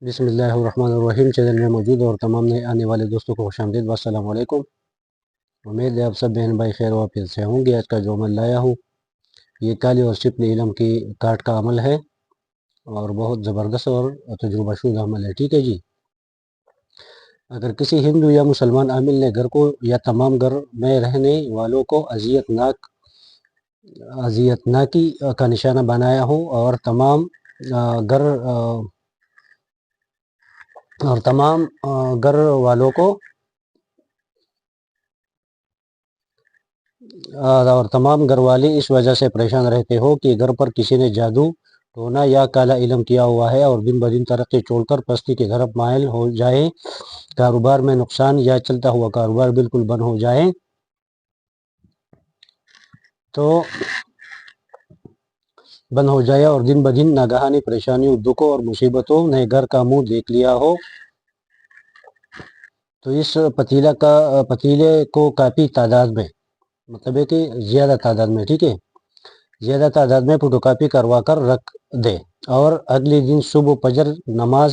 بسم اللہ الرحمن الرحیم چینل میں موجود اور تمام نئے آنے والے دوستوں کو خوش آمدید والسلام علیکم۔ امید ہے آپ سب بہن بھائی خیر و عافیت سے ہوں گے۔ آج کا جو عمل لایا ہوں یہ کالی اور شپلی علم کی کاٹ کا عمل ہے اور بہت زبردست اور تجربہ شدہ عمل ہے، ٹھیک ہے جی۔ اگر کسی ہندو یا مسلمان عامل نے گھر کو یا تمام گھر میں رہنے والوں کو اذیت ناکی کا نشانہ بنایا ہو اور تمام گھر والوں کو اور تمام گھر والے اس وجہ سے پریشان رہتے ہو کہ گھر پر کسی نے جادو ٹونا یا کالا علم کیا ہوا ہے اور دن بدن ترقی چھوڑ کر پستی کی طرف مائل ہو جائے، کاروبار میں نقصان یا چلتا ہوا کاروبار بالکل بند ہو جائے اور دن بدن ناگہانی پریشانیوں، دکھوں اور مصیبتوں نے گھر کا منہ دیکھ لیا ہو، تو اس پتیلے کو کافی تعداد میں، مطلب ہے کہ زیادہ تعداد میں، ٹھیک ہے، زیادہ تعداد میں فوٹو کاپی کروا کر رکھ دے اور اگلے دن صبح فجر نماز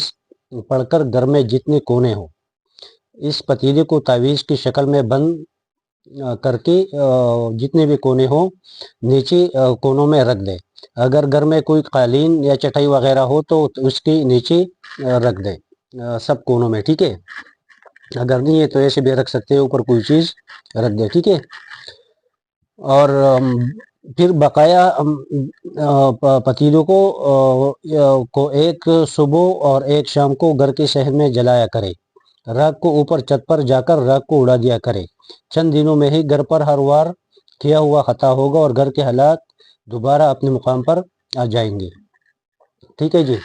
پڑھ کر گھر میں جتنے کونے ہو اس پتیلے کو تعویذ کی شکل میں بند کر کے جتنے بھی کونے ہو نیچے کونوں میں رکھ دے۔ اگر گھر میں کوئی قالین یا چٹائی وغیرہ ہو تو اس کے نیچے رکھ دے سب کونوں میں، ٹھیک ہے۔ اگر نہیں ہے تو ایسے بھی رکھ سکتے ہیں، اوپر کوئی چیز رکھ دے، ٹھیک ہے۔ اور پھر بقایا پتیلوں کو ایک صبح اور ایک شام کو گھر کے شہر میں جلایا کرے، راکھ کو اوپر چھت پر جا کر راکھ کو اڑا دیا کرے۔ چند دنوں میں ہی گھر پر ہر وار کیا ہوا ختم ہوگا اور گھر کے حالات دوبارہ اپنے مقام پر آ جائیں گے، ٹھیک ہے جی۔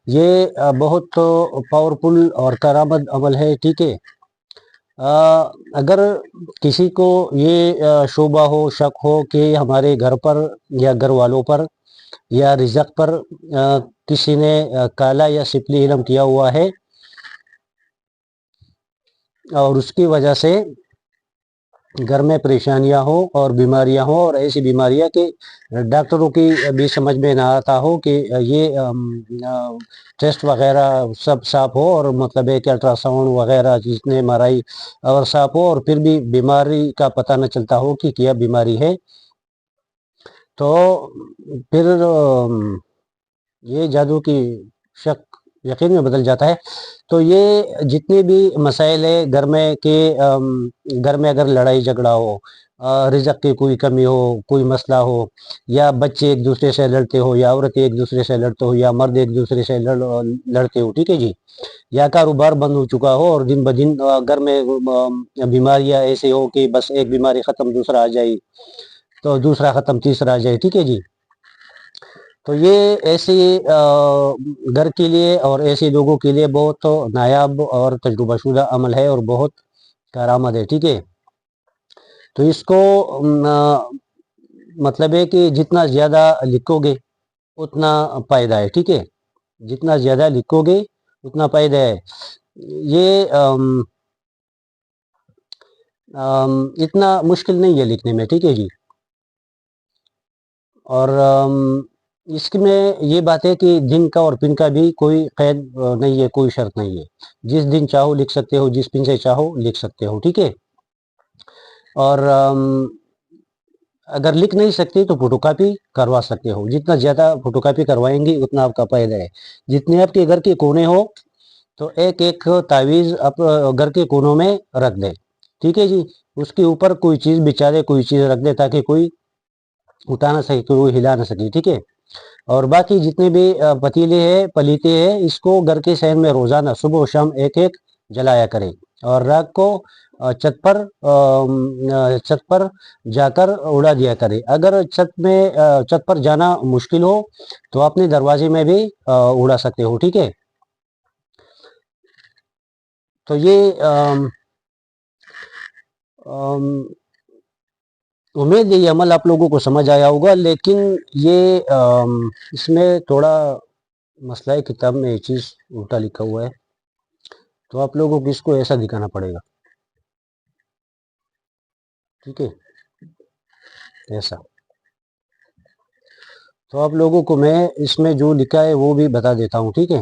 یہ بہت پاورفل اور کارآمد عمل ہے، ٹھیک ہے۔ اگر کسی کو یہ شبہ ہو، شک ہو کہ ہمارے گھر پر یا گھر والوں پر یا رزق پر کسی نے کالا یا شپلی علم کیا ہوا ہے اور اس کی وجہ سے گھر میں پریشانیاں ہوں اور بیماریاں ہوں، اور ایسی بیماریاں کہ ڈاکٹروں کی بھی سمجھ میں نہ آتا ہو کہ یہ ٹیسٹ وغیرہ سب صاف ہو اور مطلب ہے کہ الٹرا ساؤنڈ وغیرہ جتنے مرائی اور صاف ہو اور پھر بھی بیماری کا پتہ نہ چلتا ہو کہ کیا بیماری ہے، تو پھر یہ جادو کی شک یقین میں بدل جاتا ہے۔ تو یہ جتنے بھی مسائل ہے گھر میں کہ گھر میں اگر لڑائی جھگڑا ہو، رزق کی کوئی کمی ہو، کوئی مسئلہ ہو، یا بچے ایک دوسرے سے لڑتے ہو، یا عورتیں ایک دوسرے سے لڑتے ہو، یا مرد ایک دوسرے سے لڑتے ہو، ٹھیک ہے جی، یا کاروبار بند ہو چکا ہو اور دن بدن گھر میں بیماریاں ایسے ہو کہ بس ایک بیماری ختم دوسرا آ جائے، تو دوسرا ختم تیسرا آ جائے، ٹھیک ہے جی۔ تو یہ ایسے گھر کے لیے اور ایسے لوگوں کے لیے بہت نایاب اور تجربہ شدہ عمل ہے اور بہت کارآمد ہے، ٹھیک ہے۔ تو اس کو مطلب ہے کہ جتنا زیادہ لکھو گے اتنا فائدہ ہے، ٹھیک ہے، جتنا زیادہ لکھو گے اتنا فائدہ ہے۔ یہ اتنا مشکل نہیں ہے لکھنے میں، ٹھیک ہے جی۔ اور اس میں یہ بات ہے کہ دن کا اور پن کا بھی کوئی قید نہیں ہے، کوئی شرط نہیں ہے، جس دن چاہو لکھ سکتے ہو، جس پن سے چاہو لکھ سکتے ہو، ٹھیک ہے۔ اور اگر لکھ نہیں سکتے تو فوٹو کاپی کروا سکتے ہو، جتنا زیادہ فوٹو کاپی کروائیں گے اتنا آپ کا فائدہ ہے۔ جتنے آپ کے گھر کے کونے ہو تو ایک ایک تعویذ گھر کے کونوں میں رکھ دے، ٹھیک ہے جی۔ اس کے اوپر کوئی چیز بچا دے، کوئی چیز رکھ دے تاکہ کوئی اٹھا نہ سکے، کوئی ہلا نہ سکے، ٹھیک ہے۔ اور باقی جتنے بھی پتیلے ہیں، پلیتے ہیں، اس کو گھر کے شہر میں روزانہ صبح و شام ایک ایک جلایا کرے اور رات کو چھت پر جا کر اڑا دیا کرے۔ اگر چھت پر جانا مشکل ہو تو اپنے دروازے میں بھی اڑا سکتے ہو، ٹھیک ہے۔ تو یہ امید ہے یہ عمل آپ لوگوں کو سمجھ آیا ہوگا، لیکن یہ اس میں تھوڑا مسئلہ ہے، کتاب میں یہ چیز الٹا لکھا ہوا ہے، تو آپ لوگوں کو اس کو ایسا دکھانا پڑے گا، ٹھیک ہے، ایسا۔ تو آپ لوگوں کو میں اس میں جو لکھا ہے وہ بھی بتا دیتا ہوں، ٹھیک ہے۔